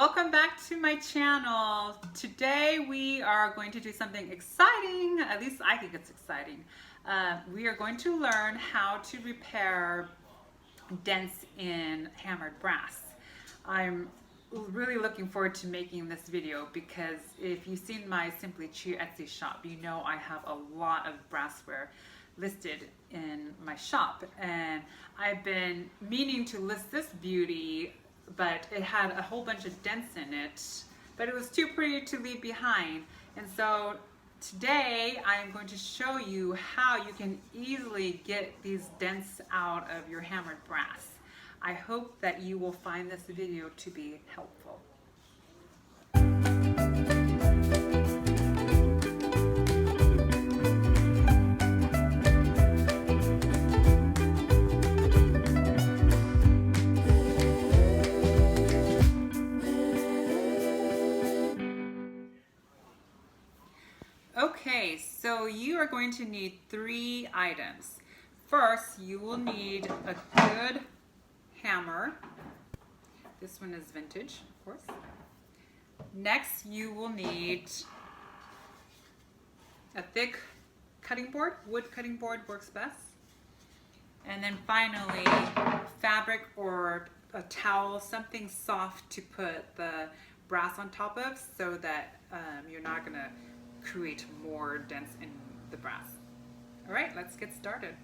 Welcome back to my channel. Today we are going to do something exciting, at least I think it's exciting. We are going to learn how to repair dents in hammered brass. I'm really looking forward to making this video because if you've seen my Simply Cheer Etsy shop, you know I have a lot of brassware listed in my shop, and I've been meaning to list this beauty, but it had a whole bunch of dents in it, but it was too pretty to leave behind. And so today I am going to show you how you can easily get these dents out of your hammered brass. I hope that you will find this video to be helpful. Okay, so you are going to need 3 items. First, you will need a good hammer. This one is vintage, of course. Next, you will need a thick cutting board. Wood cutting board works best. And then finally, fabric or a towel, something soft to put the brass on top of so that you're not going to create more dents in the brass. All right, let's get started.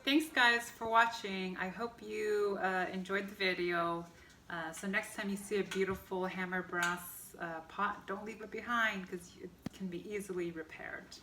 Thanks guys for watching. I hope you enjoyed the video. So next time you see a beautiful hammer brass pot, don't leave it behind because it can be easily repaired.